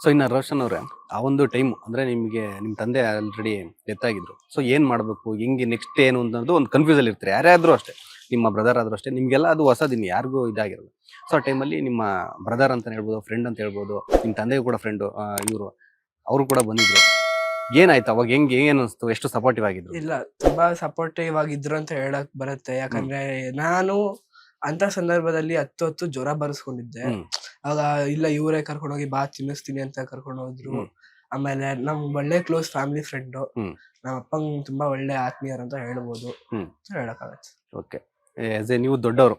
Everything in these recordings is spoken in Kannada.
ಸೊ ಇನ್ನು ರೋಷನ್ ಅವರೇ, ಆ ಒಂದು ಟೈಮ್ ಅಂದ್ರೆ ನಿಮಗೆ ನಿಮ್ಮ ತಂದೆ ಆಲ್ರೆಡಿ ಡೆತ್ ಆಗಿದ್ರು. ಸೊ ಏನ್ ಮಾಡ್ಬೇಕು, ಹೆಂಗೆ ನೆಕ್ಸ್ಟ್ ಏನು ಅನ್ನೋದು ಒಂದು ಕನ್ಫ್ಯೂಸ್ ಅಲ್ಲಿ ಇರ್ತಾರೆ. ಯಾರ್ಯಾದ್ರೂ ಅಷ್ಟೇ, ನಿಮ್ಮ ಬ್ರದರ್ ಆದ್ರೂ ಅಷ್ಟೇ, ನಿಮ್ಗೆಲ್ಲ ಅದು ಹೊಸದಿನ್, ಯಾರಿಗೂ ಇದಾಗಿರಲ್ಲ. ಸೊ ಆ ಟೈಮಲ್ಲಿ ನಿಮ್ಮ ಬ್ರದರ್ ಅಂತ ಹೇಳ್ಬೋದು, ಫ್ರೆಂಡ್ ಅಂತ ಹೇಳ್ಬೋದು, ನಿಮ್ಮ ತಂದೆಗೂ ಕೂಡ ಫ್ರೆಂಡು ಇವರು, ಅವರು ಕೂಡ ಬಂದಿದ್ರು. ಏನಾಯ್ತು ಅವಾಗ, ಹೆಂಗೆ ಏನ್ ಅನಿಸ್ತು, ಎಷ್ಟು ಸಪೋರ್ಟಿವ್ ಆಗಿದ್ರು? ಇಲ್ಲ, ತುಂಬಾ ಸಪೋರ್ಟಿವ್ ಆಗಿದ್ರು ಅಂತ ಹೇಳಕ್ ಬರುತ್ತೆ. ಯಾಕಂದ್ರೆ ನಾನು ಅಂತ ಸಂದರ್ಭದಲ್ಲಿ ಹತ್ತು ಜ್ವರ ಬರ್ಸ್ಕೊಂಡಿದ್ದೆ. ಆಗ ಇಲ್ಲ ಇವರೇ ಕರ್ಕೊಂಡೋಗಿ ಬಾ ತಿನ್ನಿಸ್ತೀನಿ ಅಂತ ಕರ್ಕೊಂಡು ಹೋದ್ರು. ಆಮೇಲೆ ನಮ್ ಒಳ್ಳೆ ಕ್ಲೋಸ್ ಫ್ಯಾಮಿಲಿ ಫ್ರೆಂಡ್, ನಮ್ಮ ಅಪ್ಪಂಗ್ ತುಂಬಾ ಒಳ್ಳೆ ಆತ್ಮೀಯರು ಅಂತ ಹೇಳ್ಬೋದು ಅಂತ ಹೇಳಕ್ಕಾಗತ್ತೆ. ಓಕೆ, ನೀವು ದೊಡ್ಡವರು,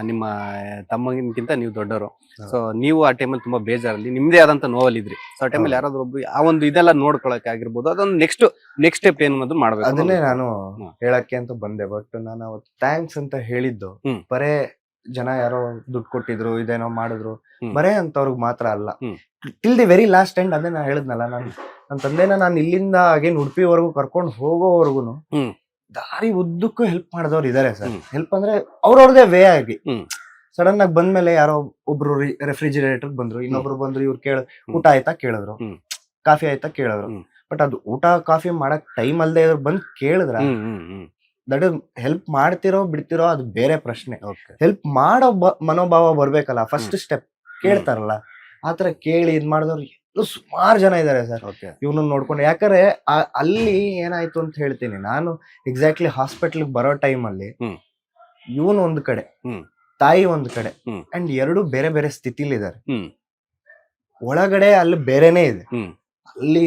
ನಿಮ್ಮ ತಮ್ಮಗಿಂತ ನೀವು ದೊಡ್ಡವರು. ಸೊ ನೀವು ಆ ಟೈಮಲ್ಲಿ ತುಂಬಾ ಬೇಜಾರಲ್ಲಿ, ನಿಮ್ದೇ ಆದಂತ ನೋವಲ್ಲಿ ಇದ್ರಿ. ಸೊ ಆ ಟೈಮಲ್ಲಿ ಯಾರಾದ್ರೂ ಒಬ್ರು ಆ ಒಂದು ಇದೆಲ್ಲ ನೋಡ್ಕೊಳಕ್ ಆಗಿರ್ಬೋದು, ಅದೊಂದು ನೆಕ್ಸ್ಟ್ ಸ್ಟೆಪ್ ಏನು ಅನ್ನೋದು ಮಾಡ್ಬೇಕು. ಅದನ್ನೇ ನಾನು ಹೇಳಕ್ಕೆ ಅಂತ ಬಂದೆ. ಬಟ್ ನಾನು ಅವತ್ತು ಥ್ಯಾಂಕ್ಸ್ ಅಂತ ಹೇಳಿದ್ದು ಬರೇ ಜನ ಯಾರೋ ದುಡ್ಡು ಕೊಟ್ಟಿದ್ರು, ಇದೇನೋ ಮಾಡಿದ್ರು, ಬರೇ ಅಂತವ್ರಿಗೆ ಮಾತ್ರ ಅಲ್ಲ. Till the very last end, ಅದೇ ನಾನು ಹೇಳಿದ್ನಲ್ಲ, ನನ್ನ ತಂದೆನ ನಾನು ಇಲ್ಲಿಂದ ಅಗೇನ್ ಉಡುಪಿವರೆಗೂ ಕರ್ಕೊಂಡು ಹೋಗೋವರೆಗೂ ದಾರಿ ಉದ್ದಕ್ಕೂ ಹೆಲ್ಪ್ ಮಾಡಿದವ್ರು ಇದಾರೆ ಸರ್. ಹೆಲ್ಪ್ ಅಂದ್ರೆ ಅವ್ರವ್ರದೇ ವೇ ಆಗಿ. ಸಡನ್ ಆಗಿ ಬಂದ್ಮೇಲೆ ಯಾರೋ ಒಬ್ರು ರೆಫ್ರಿಜಿರೇಟರ್ ಬಂದ್ರು, ಇನ್ನೊಬ್ರು ಬಂದ್ರು, ಇವ್ರು ಊಟ ಆಯ್ತಾ ಕೇಳಿದ್ರು, ಕಾಫಿ ಆಯ್ತಾ ಕೇಳಿದ್ರು. ಬಟ್ ಅದು ಊಟ ಕಾಫಿ ಮಾಡಕ್ ಟೈಮ್ ಅಲ್ದೇ ಇದ್ರು ಬಂದ್ ಕೇಳಿದ್ರ, ದಟ್ ಇಸ್ ಹೆಲ್ಪ್ ಮಾಡ್ತಿರೋ ಬಿಡ್ತಿರೋ ಅದು ಬೇರೆ ಪ್ರಶ್ನೆ. ಹೆಲ್ಪ್ ಮಾಡೋ ಮನೋಭಾವ ಬರ್ಬೇಕಲ್ಲ, ಫಸ್ಟ್ ಸ್ಟೆಪ್. ಕೇಳ್ತಾರಲ್ಲ ಆತರ ಕೇಳಿ ಇದ್ ಮಾಡಿದವ್ರು ಸುಮಾರು ಜನ ಇದಾರೆ ಸರ್. ಇವ್ನ ನೋಡ್ಕೊಂಡು, ಯಾಕಂದ್ರೆ ಅಲ್ಲಿ ಏನಾಯ್ತು ಅಂತ ಹೇಳ್ತೀನಿ ನಾನು. ಎಕ್ಸಾಕ್ಟ್ಲಿ ಹಾಸ್ಪಿಟಲ್ ಬರೋ ಟೈಮ್ ಅಲ್ಲಿ ಇವನ್ ಒಂದ್ ಕಡೆ, ತಾಯಿ ಒಂದ್ ಕಡೆ, ಅಂಡ್ ಎರಡು ಬೇರೆ ಬೇರೆ ಸ್ಥಿತಿಲಿ ಇದಾರೆ. ಒಳಗಡೆ ಅಲ್ಲಿ ಬೇರೆನೆ ಇದೆ. ಅಲ್ಲಿ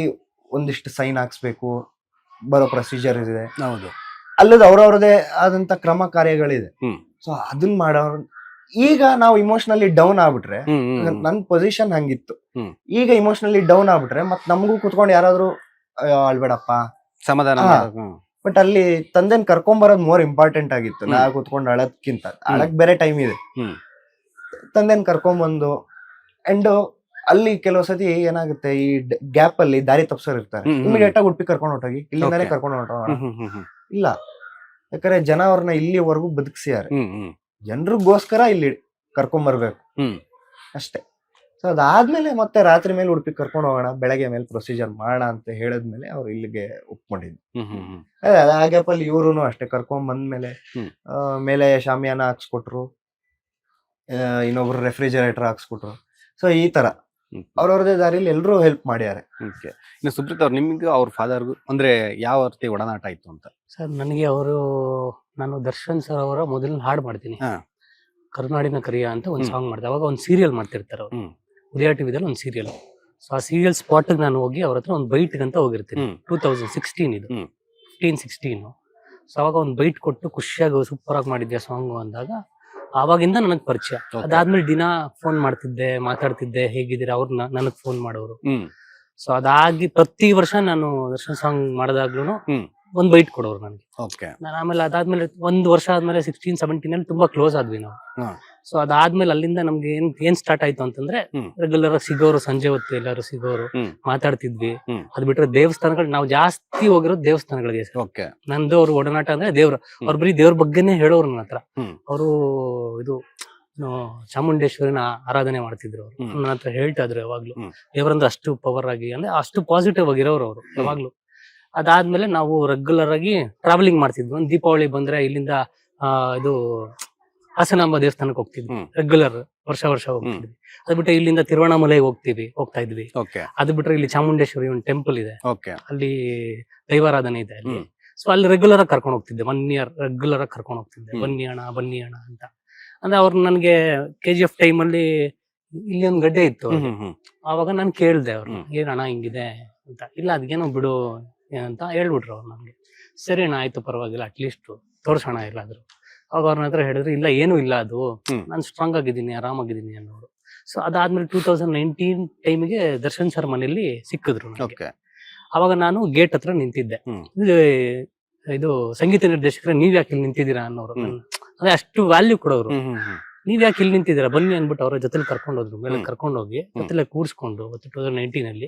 ಒಂದಿಷ್ಟು ಸೈನ್ ಹಾಕ್ಸ್ಬೇಕು, ಬರೋ ಪ್ರೊಸೀಜರ್ ಇದೆ. ಅಲ್ಲದ ಅವ್ರವ್ರದೇ ಆದಂತ ಕ್ರಮ ಕಾರ್ಯಗಳಿದೆ. ಸೊ ಅದನ್ನ ಮಾಡೋರು. ಈಗ ನಾವು ಇಮೋಷನಲಿ ಡೌನ್ ಆಗ್ಬಿಟ್ರೆ, ನನ್ ಪೊಸಿಷನ್ ಹಂಗಿತ್ತು, ಈಗ ಇಮೋಷನಲಿ ಡೌನ್ ಆಗ್ಬಿಟ್ರೆ ಮತ್ ನಮಗೂ ಕುತ್ಕೊಂಡು ಯಾರಾದ್ರೂ ಅಳ್ಬೇಡಪ್ಪ ಸಮಾಧಾನ. ಬಟ್ ಅಲ್ಲಿ ತಂದೆನ್ ಕರ್ಕೊಂಬರೋದ್ ಮೋರ್ ಇಂಪಾರ್ಟೆಂಟ್ ಆಗಿತ್ತು. ನಾ ಕುತ್ಕೊಂಡು ಅಳದ್ಕಿಂತ, ಅಳಕ್ ಬೇರೆ ಟೈಮ್ ಇದೆ. ತಂದೆನ್ ಕರ್ಕೊಂಬಂದು, ಅಂಡ್ ಅಲ್ಲಿ ಕೆಲವು ಸತಿ ಏನಾಗುತ್ತೆ, ಈ ಗ್ಯಾಪ್ ಅಲ್ಲಿ ದಾರಿ ತಪ್ಸೋರ್ ಇರ್ತಾರೆ. ಇಮಿಡಿಯೇಟ್ ಆಗಿ ಉಡುಪಿ ಕರ್ಕೊಂಡು ಹೊಟ್ಟೋಗಿ, ಇಲ್ಲಿಂದಾನೆ ಕರ್ಕೊಂಡು ಹೊಟ್ಟೋಣ ಇಲ್ಲ. ಯಾಕಂದ್ರೆ ಜನ ಅವ್ರನ್ನ ಇಲ್ಲಿವರೆಗೂ ಬದುಕ್ಸಿಯಾರೆ, ಜನರಿಗೋಸ್ಕರ ಇಲ್ಲಿ ಕರ್ಕೊಂಬರ್ಬೇಕು ಅಷ್ಟೇ. ಸೊ ಅದಾದ್ಮೇಲೆ ಮತ್ತೆ ರಾತ್ರಿ ಮೇಲೆ ಉಡುಪಿ ಕರ್ಕೊಂಡು ಹೋಗೋಣ, ಬೆಳಗ್ಗೆ ಮೇಲೆ ಪ್ರೊಸೀಜರ್ ಮಾಡೋಣ ಅಂತ ಹೇಳಿದ್ಮೇಲೆ ಅವ್ರು ಇಲ್ಲಿಗೆ ಒಪ್ಕೊಂಡಿದ್ರು. ಆ ಗ್ಯಾಪ್ ಅಲ್ಲಿ ಇವ್ರು ಅಷ್ಟೇ ಕರ್ಕೊಂಡ್ ಬಂದ್ಮೇಲೆ ಮೇಲೆ ಶಾಮಿಯಾನ ಹಾಕ್ಸ್ಕೊಟ್ರು, ಇನ್ನೊಬ್ರು ರೆಫ್ರಿಜರೇಟರ್ ಹಾಕ್ಸ್ಕೊಟ್ರು. ಸೊ ಈ ತರ ಅವ್ರವ್ರದೇ ದಾರಿಲಿ ಎಲ್ರು ಹೆಲ್ಪ್ ಮಾಡ್ಯಾರೆ. ಇನ್ನು ಸುಪ್ರೀತ್ ಅವ್ರು, ನಿಮ್ಗೆ ಅವ್ರ ಫಾದರ್ಗೂ ಅಂದ್ರೆ ಯಾವ ರೀತಿ ಒಡನಾಟ ಇತ್ತು ಅಂತ? ಸರ್ ನನಗೆ ನಾನು ದರ್ಶನ್ ಸರ್ ಅವರ ಮೊದಲ ಹಾಡು ಮಾಡ್ತೀನಿ, ಕರುನಾಡಿನ ಕರಿಯ ಅಂತ ಒಂದು ಸಾಂಗ್ ಮಾಡ್ತಾರೆ. ಅವಾಗ ಒಂದು ಸೀರಿಯಲ್ ಮಾಡ್ತಿರ್ತಾರೆ ಅವರು, ಉದಯ ಟಿವಿದಲ್ಲಿ ಒಂದು ಸೀರಿಯಲ್. ಸೊ ಆ ಸೀರಿಯಲ್ ಸ್ಪಾಟ್ ನಾನು ಹೋಗಿ ಅವ್ರ ಹತ್ರ ಒಂದು ಬೈಟ್ ಅಂತ ಹೋಗಿರ್ತೀನಿ. 2016 ಇದು, 15-16. ಸೊ ಅವಾಗ ಒಂದು ಬೈಟ್ ಕೊಟ್ಟು ಖುಷಿಯಾಗಿ ಸೂಪರ್ ಆಗಿ ಮಾಡಿದ್ದೆ ಸಾಂಗು ಅಂದಾಗ ಆವಾಗಿಂದ ನನಗ್ ಪರಿಚಯ. ಅದಾದ್ಮೇಲೆ ದಿನ ಫೋನ್ ಮಾಡ್ತಿದ್ದೆ, ಮಾತಾಡ್ತಿದ್ದೆ, ಹೇಗಿದ್ದೀರಾ, ಅವ್ರು ನನಗ್ ಫೋನ್ ಮಾಡೋರು. ಸೊ ಅದಾಗಿ ಪ್ರತಿ ವರ್ಷ ನಾನು ದರ್ಶನ್ ಸಾಂಗ್ ಮಾಡಿದಾಗ್ಲೂ ಒಂದ್ ಬೈಟ್ ಕೊಡೋರು ನನಗೆ. ನಾನು ಆಮೇಲೆ ಅದಾದ್ಮೇಲೆ ಒಂದು ವರ್ಷ ಆದ್ಮೇಲೆ 16-17 ಅಲ್ಲಿ ತುಂಬಾ ಕ್ಲೋಸ್ ಆದ್ವಿ ನಾವು. ಸೊ ಅದಾದ್ಮೇಲೆ ಅಲ್ಲಿಂದ ನಮ್ಗೆ ಏನ್ ಸ್ಟಾರ್ಟ್ ಆಯ್ತು ಅಂತಂದ್ರೆ, ರೆಗ್ಯುಲರ್ ಆಗಿ ಸಿಗೋರು, ಸಂಜೆ ಹೊತ್ತು ಎಲ್ಲರೂ ಸಿಗೋರು, ಮಾತಾಡ್ತಿದ್ವಿ. ಅದ್ ಬಿಟ್ರೆ ದೇವಸ್ಥಾನಗಳು, ನಾವು ಜಾಸ್ತಿ ಹೋಗಿರೋದು ದೇವಸ್ಥಾನಗಳಿಗೆ. ನಂದು ಅವ್ರ ಒಡನಾಟ ಅಂದ್ರೆ ದೇವ್ರ, ಅವ್ರ ಬರೀ ದೇವ್ರ ಬಗ್ಗೆನೇ ಹೇಳೋರು ನನ್ನ ಹತ್ರ. ಅವರು ಇದು ಚಾಮುಂಡೇಶ್ವರಿನ ಆರಾಧನೆ ಮಾಡ್ತಿದ್ರು ಅವರು, ನನ್ನ ಹತ್ರ ಹೇಳ್ತಾ ಇದ್ರು ಯಾವಾಗ್ಲೂ. ದೇವರಂದ್ರೆ ಅಷ್ಟು ಪವರ್ ಆಗಿ, ಅಂದ್ರೆ ಅಷ್ಟು ಪಾಸಿಟಿವ್ ಆಗಿರೋರು ಅವರು ಯಾವಾಗ್ಲೂ. ಅದಾದ್ಮೇಲೆ ನಾವು ರೆಗ್ಯುಲರ್ ಆಗಿ ಟ್ರಾವೆಲಿಂಗ್ ಮಾಡ್ತಿದ್ವಿ. ಒಂದು ದೀಪಾವಳಿ ಬಂದ್ರೆ ಇಲ್ಲಿಂದ ಇದು ಹಾಸನಾಂಬ ದೇವಸ್ಥಾನಕ್ಕೆ ಹೋಗ್ತಿದ್ವಿ ರೆಗ್ಯುಲರ್, ವರ್ಷ ಹೋಗ್ತಿದ್ವಿ. ಅದ್ ಬಿಟ್ರೆ ಇಲ್ಲಿಂದ ತಿರುವಣ್ಣಾಮಲೆಗೆ ಹೋಗ್ತಾ ಇದ್ವಿ. ಅದ್ ಬಿಟ್ರೆ ಇಲ್ಲಿ ಚಾಮುಂಡೇಶ್ವರಿ ಒಂದು ಟೆಂಪಲ್ ಇದೆ, ಅಲ್ಲಿ ದೈವಾರಾಧನೆ ಇದೆ ಅಲ್ಲಿ. ಸೊ ಅಲ್ಲಿ ರೆಗ್ಯುಲರ್ ಆಗಿ ಕರ್ಕೊಂಡು ಹೋಗ್ತಿದ್ದೆ, 1 year ರೆಗ್ಯುಲರ್ ಆಗಿ ಕರ್ಕೊಂಡು ಹೋಗ್ತಿದ್ದೆ. ಬನ್ನಿ ಅಣ್ಣ ಅಂತ. ಅಂದ್ರೆ ಅವ್ರು ನನ್ಗೆ KGF ಟೈಮ್ ಅಲ್ಲಿ ಇಲ್ಲಿ ಒಂದು ಗಡ್ಡೆ ಇತ್ತು, ಆವಾಗ ನಾನು ಕೇಳ್ದೆ ಅವ್ರನ್ನ, ಏನಣ್ಣ ಹಿಂಗಿದೆ ಅಂತ. ಇಲ್ಲ ಅದ್ಗೇನೋ ಬಿಡು ಅಂತ ಹೇಳ್ಬಿಟ್ರು ಅವ್ರು ನನ್ಗೆ. ಸರಿ ಅಣ್ಣ ಆಯ್ತು ಪರವಾಗಿಲ್ಲ, ಅಟ್ಲೀಸ್ಟ್ ತೋರ್ಸೋಣ ಎಲ್ಲಾದ್ರು. ಅವಾಗ ಅವ್ರನ್ನ ಹತ್ರ ಹೇಳಿದ್ರು, ಇಲ್ಲ ಏನೂ ಇಲ್ಲ, ಅದು ನಾನು ಸ್ಟ್ರಾಂಗ್ ಆಗಿದ್ದೀನಿ, ಆರಾಮಾಗಿದ್ದೀನಿ ಅನ್ನೋರು. ಸೊ ಅದಾದ್ಮೇಲೆ 2019 ಟೈಮಿಗೆ ದರ್ಶನ್ ಸರ್ ಮನೆಯಲ್ಲಿ ಸಿಕ್ಕಿದ್ರು ನನಗೆ. ಅವಾಗ ನಾನು ಗೇಟ್ ಹತ್ರ ನಿಂತಿದ್ದೆ. ಇದು ಸಂಗೀತ ನಿರ್ದೇಶಕರ, ನೀವ್ ಯಾಕೆ ಇಲ್ಲಿ ನಿಂತಿದ್ದೀರಾ ಅನ್ನೋರು. ಅದೇ ಅಷ್ಟು ವ್ಯಾಲ್ಯೂ ಕೊಡೋರು. ನೀವ್ ಯಾಕೆ ಇಲ್ಲಿ ನಿಂತಿದ್ದೀರಾ ಬನ್ನಿ ಅನ್ಬಿಟ್ಟು ಅವ್ರ ಜೊತೆಲಿ ಕರ್ಕೊಂಡೋದ್ರು. ಮೇಲೆ ಕರ್ಕೊಂಡೋಗಿ ಜೊತೆಲೆ ಕೂರ್ಸ್ಕೊಂಡು 2019 ಅಲ್ಲಿ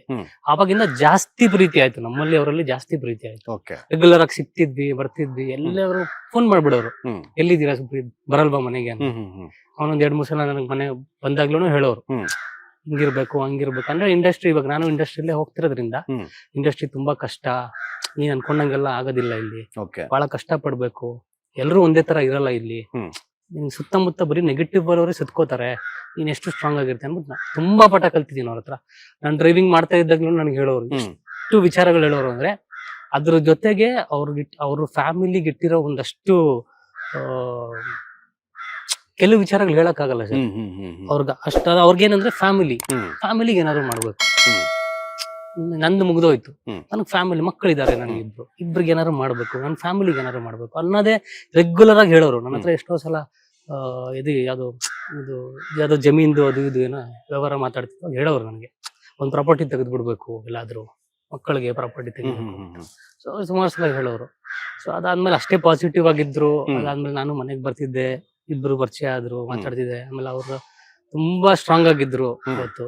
ಆವಾಗಿಂದ ಜಾಸ್ತಿ ಪ್ರೀತಿ ಆಯ್ತು ನಮ್ಮಲ್ಲಿ, ಅವರಲ್ಲಿ ಜಾಸ್ತಿ ಪ್ರೀತಿ ಆಯ್ತು. ರೆಗ್ಯುಲರ್ ಆಗಿ ಸಿಕ್ತಿದ್ವಿ, ಬರ್ತಿದ್ವಿ. ಎಲ್ಲರೂ ಫೋನ್ ಮಾಡ್ಬಿಡೋರು, ಎಲ್ಲಿದ್ದೀರಾ ಸುಪ್ರೀತ್, ಬರಲ್ವಾ ಮನೆಗೆ ಅಂತ. ಅವನೊಂದ್ 2-3 ಸಲ ನನಗ್ ಮನೆ ಬಂದಾಗ್ಲೂ ಹೇಳೋರು, ಹಿಂಗಿರ್ಬೇಕು ಹಂಗಿರ್ಬೇಕು ಅಂದ್ರೆ ಇಂಡಸ್ಟ್ರಿ, ಇವಾಗ ನಾನು ಇಂಡಸ್ಟ್ರಿಯಲ್ಲೇ ಹೋಗ್ತಿರೋದ್ರಿಂದ ಇಂಡಸ್ಟ್ರಿ ತುಂಬಾ ಕಷ್ಟ, ನೀನ್ ಅನ್ಕೊಂಡಂಗೆಲ್ಲ ಆಗೋದಿಲ್ಲ ಇಲ್ಲಿ, ಬಹಳ ಕಷ್ಟ ಪಡ್ಬೇಕು, ಎಲ್ರು ಒಂದೇ ತರ ಇರಲ್ಲ ಇಲ್ಲಿ, ನಿನ್ ಸುತ್ತಮುತ್ತ ಬರೀ ನೆಗೆಟಿವ್ ಬರೋರೇ ಸುತ್ಕೋತಾರೆ, ನೀನ್ ಎಷ್ಟು ಸ್ಟ್ರಾಂಗ್ ಆಗಿರ್ತೀನಿ ಅಂದ್ಬಿಟ್ಟು ನಾನು ತುಂಬಾ ಪಾಠ ಕಲ್ತಿದ್ದೀನಿ ಅವ್ರ ಹತ್ರ. ನಾನು ಡ್ರೈವಿಂಗ್ ಮಾಡ್ತಾ ಇದ್ದಾಗ್ಲೂ ನನ್ಗೆ ಹೇಳೋರು ಎಷ್ಟು ವಿಚಾರಗಳು ಹೇಳೋರು ಅಂದ್ರೆ ಅದ್ರ ಜೊತೆಗೆ ಅವ್ರ ಫ್ಯಾಮಿಲಿಗೆ ಇಟ್ಟಿರೋ ಒಂದಷ್ಟು ಕೆಲವು ವಿಚಾರಗಳು ಹೇಳಕ್ ಆಗಲ್ಲ ಸರ್ ಅವ್ರಿಗೇನಂದ್ರೆ ಫ್ಯಾಮಿಲಿಗೆ ಏನಾದ್ರು ಮಾಡ್ಬೇಕು. ನಂದು ಮುಗ್ದೋಯ್ತು, ನನಗ್ ಫ್ಯಾಮಿಲಿ ಮಕ್ಕಳಿದ್ದಾರೆ, ನನಗೆ ಇಬ್ರಿಗೆ ಏನಾದ್ರು ಮಾಡ್ಬೇಕು, ನನ್ನ ಫ್ಯಾಮಿಲಿಗೆ ಏನಾದ್ರು ಮಾಡ್ಬೇಕು ಅನ್ನೋದೇ ರೆಗ್ಯುಲರ್ ಆಗಿ ಹೇಳೋರು ನನ್ನ ಹತ್ರ. ಎಷ್ಟೋ ಸಲ ಯಾವ್ದೋ ಜಮೀನ್ದು ಅದು ಇದು ಏನೋ ವ್ಯವಹಾರ ಮಾತಾಡ್ತಿದ್ರು, ಹೇಳೋರು ನನಗೆ ಒಂದ್ ಪ್ರಾಪರ್ಟಿ ತೆಗೆದು ಬಿಡ್ಬೇಕು, ಎಲ್ಲಾದ್ರೂ ಮಕ್ಕಳಿಗೆ ಪ್ರಾಪರ್ಟಿ ತೆಗಿಬೇಕು. ಸೊ ಸುಮಾರು ಸಲ ಹೇಳೋರು. ಸೊ ಅದಾದ್ಮೇಲೆ ಅಷ್ಟೇ ಪಾಸಿಟಿವ್ ಆಗಿದ್ರು. ಅದಾದ್ಮೇಲೆ ನಾನು ಮನೆಗೆ ಬರ್ತಿದ್ದೆ, ಇಬ್ರು ಪರಿಚಯ ಆದ್ರು, ಮಾತಾಡ್ತಿದ್ದೆ. ಆಮೇಲೆ ಅವ್ರು ತುಂಬಾ ಸ್ಟ್ರಾಂಗ್ ಆಗಿದ್ರು ಇವತ್ತು,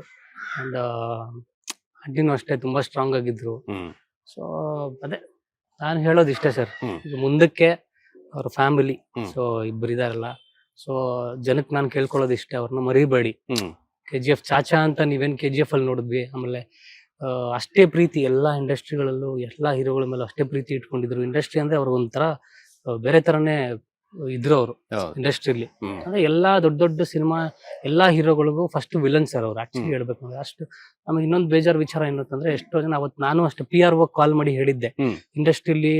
ಅಂಡ್ ಆಂಟಿನೂ ಅಷ್ಟೇ ತುಂಬಾ ಸ್ಟ್ರಾಂಗ್ ಆಗಿದ್ರು. ಸೊ ಅದೇ ನಾನು ಹೇಳೋದು ಇಷ್ಟೇ ಸರ್, ಮುಂದಕ್ಕೆ ಅವ್ರ ಫ್ಯಾಮಿಲಿ ಸೊ ಇಬ್ರು ಇದಾರಲ್ಲ, ಸೊ ಜನಕ್ಕೆ ನಾನು ಕೇಳ್ಕೊಳ್ಳೋದು ಇಷ್ಟೇ, ಅವ್ರನ್ನ ಮರಿಬೇಡಿ. KGF ಚಾಚಾ ಅಂತ ನೀವೇನ್ KGF ಅಲ್ಲಿ ನೋಡಿದ್ವಿ, ಆಮೇಲೆ ಅಷ್ಟೇ ಪ್ರೀತಿ ಎಲ್ಲಾ ಇಂಡಸ್ಟ್ರಿಗಳಲ್ಲೂ ಎಲ್ಲಾ ಹೀರೋಗಳ ಮೇಲೆ ಅಷ್ಟೇ ಪ್ರೀತಿ ಇಟ್ಕೊಂಡಿದ್ರು. ಇಂಡಸ್ಟ್ರಿ ಅಂದ್ರೆ ಅವ್ರ ಒಂಥರ ಬೇರೆ ತರನೇ ಇದ್ರು ಅವರು ಇಂಡಸ್ಟ್ರಿಲಿ. ಅಂದ್ರೆ ಎಲ್ಲಾ ದೊಡ್ಡ ದೊಡ್ಡ ಸಿನಿಮಾ ಎಲ್ಲಾ ಹೀರೋಗಳಿಗೂ ಫಸ್ಟ್ ವಿಲನ್ ಸರ್ ಅವ್ರು ಆಕ್ಚುಲಿ ಹೇಳ್ಬೇಕು ಅಂದ್ರೆ. ಅಷ್ಟು ನಮಗೆ ಇನ್ನೊಂದು ಬೇಜಾರ್ ವಿಚಾರ ಏನಂತಂದ್ರೆ, ಎಷ್ಟೋ ಜನ ಅವತ್ತು ನಾನು ಅಷ್ಟು PRO ಕಾಲ್ ಮಾಡಿ ಹೇಳಿದ್ದೆ, ಇಂಡಸ್ಟ್ರಿಲಿ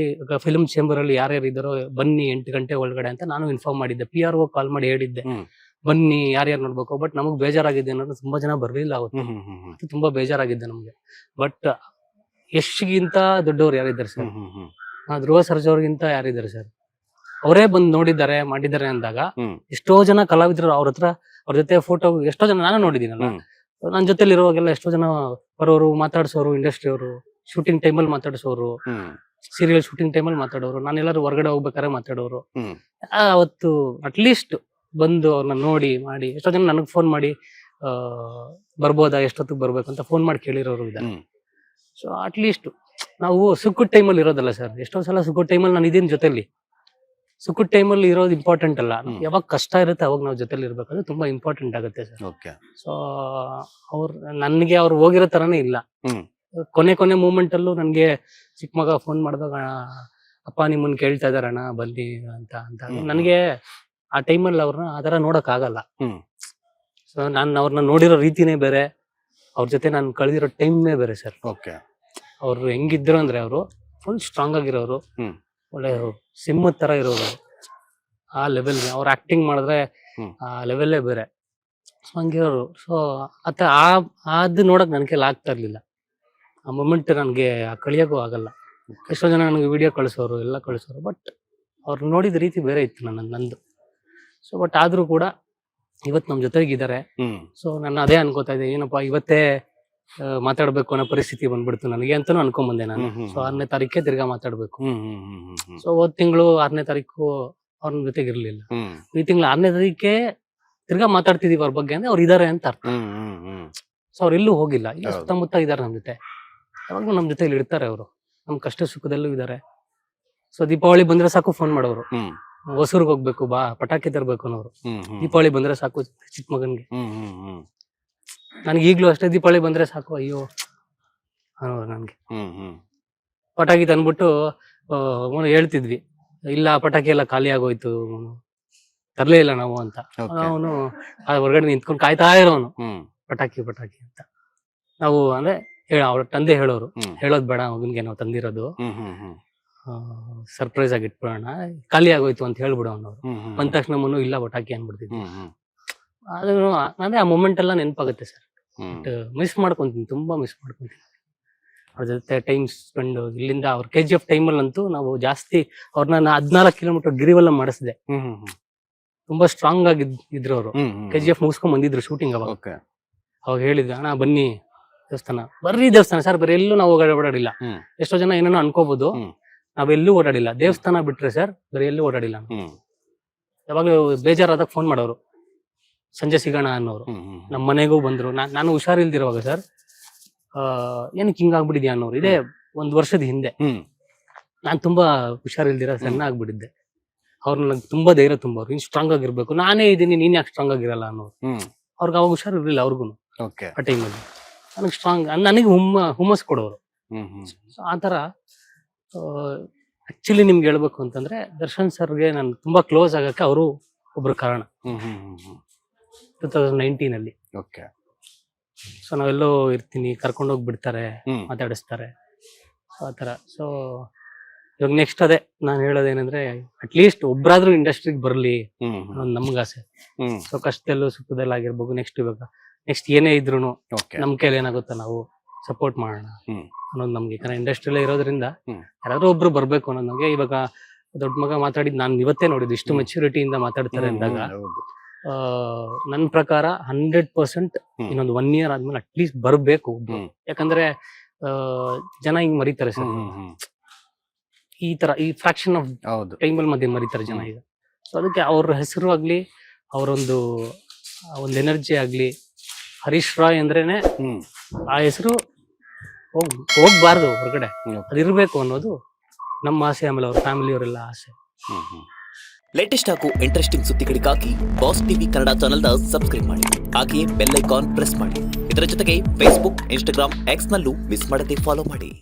ಫಿಲ್ಮ್ ಚೇಂಬರ್ ಅಲ್ಲಿ ಯಾರ್ಯಾರು ಇದ್ದಾರೋ ಬನ್ನಿ 8 ಗಂಟೆ ಒಳಗಡೆ ಅಂತ ನಾನು ಇನ್ಫಾರ್ಮ್ ಮಾಡಿದ್ದೆ. PRO ಕಾಲ್ ಮಾಡಿ ಹೇಳಿದ್ದೆ ಬನ್ನಿ ಯಾರ್ಯಾರು ನೋಡ್ಬೇಕು. ಬಟ್ ನಮಗ್ ಬೇಜಾರಾಗಿದೆ ಅನ್ನೋದು ತುಂಬಾ ಜನ ಬರ್ಲಿಲ್ಲ ಅವತ್ತು, ತುಂಬಾ ಬೇಜಾರಾಗಿದ್ದೆ ನಮ್ಗೆ. ಬಟ್ ಯಶ್ಗಿಂತ ದೊಡ್ಡವ್ರು ಯಾರಿದ್ದಾರೆ ಸರ್, ಧ್ರುವ ಸರ್ಜಾ ಅವ್ರಿಗಿಂತ ಯಾರಿದ್ದಾರೆ ಸರ್, ಅವರೇ ಬಂದ್ ನೋಡಿದ್ದಾರೆ ಮಾಡಿದ್ದಾರೆ ಅಂದಾಗ ಎಷ್ಟೋ ಜನ ಕಲಾವಿದರು ಅವ್ರ ಜೊತೆ ಫೋಟೋ ಎಷ್ಟೋ ಜನ ನಾನು ನೋಡಿದ್ದೀನಲ್ಲ, ನನ್ನ ಜೊತೆಲಿ ಇರುವಾಗೆಲ್ಲ ಎಷ್ಟೋ ಜನ ಬರೋರು, ಮಾತಾಡ್ಸೋರು, ಇಂಡಸ್ಟ್ರಿ ಅವರು ಶೂಟಿಂಗ್ ಟೈಮಲ್ಲಿ ಮಾತಾಡ್ಸೋರು, ಸೀರಿಯಲ್ ಶೂಟಿಂಗ್ ಟೈಮಲ್ಲಿ ಮಾತಾಡೋರು, ನಾನೆಲ್ಲರೂ ಹೊರಗಡೆ ಹೋಗ್ಬೇಕಾದ್ರೆ ಮಾತಾಡೋರು. ಅವತ್ತು ಅಟ್ಲೀಸ್ಟ್ ಬಂದು ಅವ್ರನ್ನ ನೋಡಿ ಮಾಡಿ, ಎಷ್ಟೋ ಜನ ನನಗ್ ಫೋನ್ ಮಾಡಿ ಬರ್ಬೋದಾ, ಎಷ್ಟೊತ್ತಿಗೆ ಬರ್ಬೇಕಂತ ಫೋನ್ ಮಾಡಿ ಕೇಳಿರೋರು ಇದ್ದಾರೆ. ಸೊ ಅಟ್ಲೀಸ್ಟ್ ನಾವು ಸುಕ್ಕುದ ಟೈಮಲ್ಲಿ ಇರೋದಲ್ಲ ಸರ್, ಎಷ್ಟೋ ಸಲ ಸುಕ್ಕುದ ಟೈಮಲ್ಲಿ ನಾನು ಇದೀನಿ ಜೊತೆಲಿ, ಸುಕ್ಕುದ ಟೈಮಲ್ಲಿ ಇರೋದು ಇಂಪಾರ್ಟೆಂಟ್ ಅಲ್ಲ, ಯಾವಾಗ ಕಷ್ಟ ಇರುತ್ತೆ ಅವಾಗ ನಾವು ಜೊತೆಲಿ ಇರ್ಬೇಕಾದ್ರೆ ತುಂಬಾ ಇಂಪಾರ್ಟೆಂಟ್ ಆಗುತ್ತೆ ಸರ್. ಸೊ ನನ್ಗೆ ಅವ್ರು ಹೋಗಿರೋ ತರಾನೇ ಇಲ್ಲ. ಕೊನೆ ಮೂಮೆಂಟ್ ಅಲ್ಲೂ ನನ್ಗೆ ಚಿಕ್ಕ ಮಗ ಫೋನ್ ಮಾಡಿದಾಗ, ಅಪ್ಪ ನಿಮ್ಮನ್ ಕೇಳ್ತಾ ಇದಾರಣ್ಣ ಬನ್ನಿ ಅಂತ ನನಗೆ ಆ ಟೈಮಲ್ಲಿ ಅವ್ರನ್ನ ಆತರ ನೋಡಕ್ ಆಗಲ್ಲ. ಸೊ ನಾನು ಅವ್ರನ್ನ ನೋಡಿರೋ ರೀತಿನೇ ಬೇರೆ, ಅವ್ರ ಜೊತೆ ನಾನು ಕಳೆದಿರೋ ಟೈಮ್ನೇ ಬೇರೆ ಸರ್. ಅವ್ರು ಹೆಂಗಿದ್ರು ಅಂದ್ರೆ ಅವರು ಫುಲ್ ಸ್ಟ್ರಾಂಗ್ ಆಗಿರೋರು, ಒಳ್ಳೆ ಸಿಂಹದ ತರ ಇರೋರು, ಆ ಲೆವೆಲ್ಗೆ ಅವ್ರು ಆಕ್ಟಿಂಗ್ ಮಾಡಿದ್ರೆ ಆ ಲೆವೆಲ್ಲೇ ಬೇರೆ. ಸೊ ಹಂಗಿರೋರು. ಸೊ ಅದು ನೋಡಕ್ ನನ್ ಕೈಲಿ ಆಗ್ತಾ ಇರ್ಲಿಲ್ಲ. ಆ ಮೊಮೆಂಟ್ ನನ್ಗೆ ಕಳಿಯೋಕ್ಕೂ ಆಗಲ್ಲ. ಎಷ್ಟೋ ಜನ ನನಗೆ ವಿಡಿಯೋ ಕಳಿಸೋರು, ಎಲ್ಲ ಕಳಿಸೋರು, ಬಟ್ ಅವ್ರು ನೋಡಿದ ರೀತಿ ಬೇರೆ ಇತ್ತು ನಂದು. ಸೊ ಬಟ್ ಆದ್ರೂ ಕೂಡ ಇವತ್ ನಮ್ ಜೊತೆಗಿದ್ದಾರೆ. ಸೊ ನಾನು ಅದೇ ಅನ್ಕೋತಾ ಇದ್ದೆ, ಏನಪ್ಪಾ ಇವತ್ತೇ ಮಾತಾಡ್ಬೇಕು ಅನ್ನೋ ಪರಿಸ್ಥಿತಿ ಬಂದ್ಬಿಡ್ತು ನನಗೆ ಅಂತಾನು ಅನ್ಕೊಂಡ್ ನಾನು. ಸೊ 6ನೇ ತಾರೀಕೆ ತಿರ್ಗಾ ಮಾತಾಡ್ಬೇಕು. ಸೊ ಹೋದ್ ತಿಂಗಳು 6ನೇ ತಾರೀಕು ಅವ್ರ ಜೊತೆಗೆ ಇರ್ಲಿಲ್ಲ. ಈ ತಿಂಗಳು 6ನೇ ತಾರೀಕೆ ತಿರ್ಗಾ ಮಾತಾಡ್ತಿದೀವಿ ಅವ್ರ ಬಗ್ಗೆ ಅಂದ್ರೆ ಅವ್ರು ಇದಾರೆ ಅಂತ ಅರ್ಥ. ಸೊ ಅವ್ರು ಎಲ್ಲೂ ಹೋಗಿಲ್ಲ, ಇಲ್ಲ ಸುತ್ತಮುತ್ತ ಇದಾರೆ ನಮ್ ಜೊತೆ, ಯಾವಾಗ್ಲೂ ನಮ್ ಜೊತೆ ಇರ್ತಾರೆ ಅವರು, ನಮ್ ಕಷ್ಟ ಸುಖದಲ್ಲೂ ಇದಾರೆ. ಸೊ ದೀಪಾವಳಿ ಬಂದ್ರೆ ಸಾಕು ಫೋನ್ ಮಾಡೋರು, ಹೊಸೂರ್ಗ್ ಹೋಗ್ಬೇಕು ಬಾ ಪಟಾಕಿ ತರ್ಬೇಕು ಅನ್ನೋರು. ದೀಪಾವಳಿ ಬಂದ್ರೆ ಸಾಕು ಚಿಕ್ಕ ಮಗನ್ಗೆ. ನನ್ಗೆ ಈಗ್ಲೂ ಅಷ್ಟೇ, ದೀಪಾವಳಿ ಬಂದ್ರೆ ಸಾಕು ಅಯ್ಯೋ ಅನ್ನೋರು ನನ್ಗೆ. ಪಟಾಕಿ ತಂದ್ಬಿಟ್ಟು ಹೇಳ್ತಿದ್ವಿ, ಇಲ್ಲ ಪಟಾಕಿ ಎಲ್ಲ ಖಾಲಿ ಆಗೋಯ್ತು, ತರ್ಲೇ ಇಲ್ಲ ನಾವು ಅಂತ. ಅವನು ಹೊರಗಡೆ ನಿಂತ್ಕೊಂಡು ಕಾಯ್ತಾ ಇರೋನು, ಪಟಾಕಿ ಅಂತ. ನಾವು ಅಂದ್ರೆ ಅವ್ರ ತಂದೆ ಹೇಳೋರು, ಹೇಳೋದ್ ಬೇಡ ಮಗನ್ಗೆ ನಾವು ತಂದಿರೋದು, ಸರ್ಪ್ರೈಸ್ ಆಗಿ ಇಟ್ಬಿಡೋಣ, ಖಾಲಿ ಆಗೋಯ್ತು ಅಂತ ಹೇಳ್ಬಿಡೋ ಅನ್ನೋರು. ಬಂದ ತಕ್ಷಣ ಇಲ್ಲ ಪಟಾಕಿ ಅನ್ಬಿಡ್ತಿದ್ವಿ. ಆದ್ರೂ ಅಂದ್ರೆ ಆ ಮೂಮೆಂಟ್ ಎಲ್ಲ ನೆನಪಾಗುತ್ತೆ ಸರ್. ಬಟ್ ಮಿಸ್ ಮಾಡ್ಕೊಂತೀನಿ, ತುಂಬಾ ಮಿಸ್ ಮಾಡ್ಕೊಂತೀನಿ ಅವ್ರ ಜೊತೆ ಟೈಮ್ ಸ್ಪೆಂಡ್. ಇಲ್ಲಿಂದ ಅವ್ರ KGF ಟೈಮಲ್ಲಿ ಅಂತೂ ನಾವು ಜಾಸ್ತಿ ಅವ್ರನ್ನ 14 ಕಿಲೋಮೀಟರ್ ಗಿರಿವಲ್ಲ ಮಾಡಿಸಿದೆ. ತುಂಬಾ ಸ್ಟ್ರಾಂಗ್ ಆಗಿ ಇದ್ರು ಅವರು. KGF ಮುಗಿಸ್ಕೊಂಡ್ ಬಂದಿದ್ರು ಶೂಟಿಂಗ್ ಅವಾಗ ಹೇಳಿದ್ರು, ಅಣ್ಣ ಬನ್ನಿ ದೇವಸ್ಥಾನ, ಬರ್ರಿ ದೇವಸ್ಥಾನ ಸರ್, ಬರೀ ಎಲ್ಲೂ ನಾವು ಓಡಾಡಿಲ್ಲ. ಎಷ್ಟೋ ಜನ ಏನೇನೋ ಅನ್ಕೋಬಹುದು, ನಾವೆಲ್ಲೂ ಓಡಾಡಿಲ್ಲ, ದೇವಸ್ಥಾನ ಬಿಟ್ರೆ ಸರ್ ಬರೀ ಎಲ್ಲೂ ಓಡಾಡಿಲ್ಲ. ಯಾವಾಗ್ಲೂ ಬೇಜಾರಾದಾಗ ಫೋನ್ ಮಾಡೋರು, ಸಂಜೆ ಸಿಗೋಣ ಅನ್ನೋರು. ನಮ್ಮ ಮನೆಗೂ ಬಂದ್ರು. ನಾನು ಹುಷಾರಿಲ್ದಿರುವಾಗ ಸರ್, ಏನಕ್ಕೆ ಹಿಂಗಾಗ್ಬಿಟ್ಟಿದ್ಯಾ ಅನ್ನೋರು. ಇದೇ 1 ವರ್ಷದ ಹಿಂದೆ ನಾನ್ ತುಂಬಾ ಹುಷಾರಿಲ್ದಿರ ಸಣ್ಣ ಆಗ್ಬಿಟ್ಟಿದ್ದೆ. ಅವ್ರು ನನಗೆ ತುಂಬಾ ಧೈರ್ಯ ತುಂಬೋರು, ನೀನ್ ಸ್ಟ್ರಾಂಗ್ ಆಗಿರ್ಬೇಕು, ನಾನೇ ಇದೀನಿ, ನೀನ್ ಯಾಕೆ ಸ್ಟ್ರಾಂಗ್ ಆಗಿರಲ್ಲ ಅನ್ನೋರು. ಅವ್ರಿಗೆ ಅವಾಗ ಹುಷಾರಿರ್ಲಿಲ್ಲ ಅವ್ರಿಗೂ. ಓಕೆ. ಆ ಟೈಮಲ್ಲಿ ನನಗೆ ಸ್ಟ್ರಾಂಗ್, ನನಗೆ ಹುಮ್ಮಸ್ ಕೊಡೋರು. ಸೊ ಆ ಥರ ಆಕ್ಚುಲಿ ನಿಮ್ಗೆ ಹೇಳ್ಬೇಕು ಅಂತಂದ್ರೆ ದರ್ಶನ್ ಸರ್ಗೆ ನಾನು ತುಂಬಾ ಕ್ಲೋಸ್ ಆಗಕ್ಕೆ ಅವರು ಒಬ್ರು ಕಾರಣ. 2019 ಓಕೆ. ಸೊ ನಾವೆಲ್ಲೋ ಇರ್ತೀನಿ, ಕರ್ಕೊಂಡೋಗಿ ಬಿಡ್ತಾರೆ, ಮಾತಾಡಿಸ್ತಾರೆ, ಸೊ ಆ ಥರ. ಸೊ ಇವಾಗ ನೆಕ್ಸ್ಟ್ ಅದೇ ನಾನು ಹೇಳೋದೇನಂದ್ರೆ ಅಟ್ಲೀಸ್ಟ್ ಒಬ್ರಾದ್ರೂ ಇಂಡಸ್ಟ್ರಿಗೆ ಬರಲಿ ಅನ್ನೋದು ನಮ್ಗೆ ಆಸೆ. ಸೊ ಕಷ್ಟದಲ್ಲೂ ಸುಖದಲ್ಲೂ ಆಗಿರ್ಬೋದು, ನೆಕ್ಸ್ಟ್ ಏನೇ ಇದ್ರು ನಮ್ ಕೈಲಿ ಏನಾಗುತ್ತೋ ನಾವು ಸಪೋರ್ಟ್ ಮಾಡೋಣ ಅನ್ನೋದು ನಮ್ಗೆ. ಯಾಕಂದ್ರೆ ಇಂಡಸ್ಟ್ರಿಯಲ್ಲೇ ಇರೋದ್ರಿಂದ ಯಾರಾದ್ರೂ ಒಬ್ರು ಬರ್ಬೇಕು ಅನ್ನೋದು ನಮ್ಗೆ. ಇವಾಗ ದೊಡ್ಡ ಮಗ ಮಾತಾಡಿದ್ ನಾನು ಇವತ್ತೇ ನೋಡಿದ್ದು, ಇಷ್ಟು ಮೆಚುರಿಟಿಯಿಂದ ಮಾತಾಡ್ತಾರೆ ಅಂದಾಗ ನನ್ನ ಪ್ರಕಾರ 100% ಇನ್ನೊಂದು 1 year ಆದ್ಮೇಲೆ ಅಟ್ಲೀಸ್ಟ್ ಬರ್ಬೇಕು. ಯಾಕಂದ್ರೆ ಜನ ಹಿಂಗ್ ಮರಿತಾರೆ ಸರ್, ಈ ತರ ಈ ಫ್ರಾಕ್ಷನ್ ಆಫ್ ಟೈಮಲ್ಲಿ ಮಧ್ಯೆ ಮರಿತಾರೆ ಜನ ಈಗ. ಸೊ ಅದಕ್ಕೆ ಅವ್ರ ಹೆಸರು ಆಗ್ಲಿ, ಅವರೊಂದು ಒಂದು ಎನರ್ಜಿ ಆಗ್ಲಿ, ಹರೀಶ್ ರಾಯ್ ಅಂದ್ರೇನೆ ಆ ಹೆಸರು ಹೋಗ್ಬಾರ್ದು ಹೊರಗಡೆ, ಅದಿರ್ಬೇಕು ಅನ್ನೋದು ನಮ್ಮ ಆಸೆ. ಆಮೇಲೆ ಅವ್ರ ಫ್ಯಾಮಿಲಿಯವರೆಲ್ಲ ಆಸೆ. ಲೇಟೆಸ್ಟ್ ಹಾಗೂ ಇಂಟ್ರೆಸ್ಟಿಂಗ್ ಸುದ್ದಿಗಳಿಗಾಗಿ ಬಾಸ್ ಟಿವಿ ಕನ್ನಡ ಚಾನೆಲ್ನ ಸಬ್ಸ್ಕ್ರೈಬ್ ಮಾಡಿ, ಹಾಗೆಯೇ ಬೆಲ್ ಐಕಾನ್ ಪ್ರೆಸ್ ಮಾಡಿ. ಇದರ ಜೊತೆಗೆ ಫೇಸ್ಬುಕ್, ಇನ್ಸ್ಟಾಗ್ರಾಮ್, ಎಕ್ಸ್ ನಲ್ಲೂ ಮಿಸ್ ಮಾಡದೆ ಫಾಲೋ ಮಾಡಿ.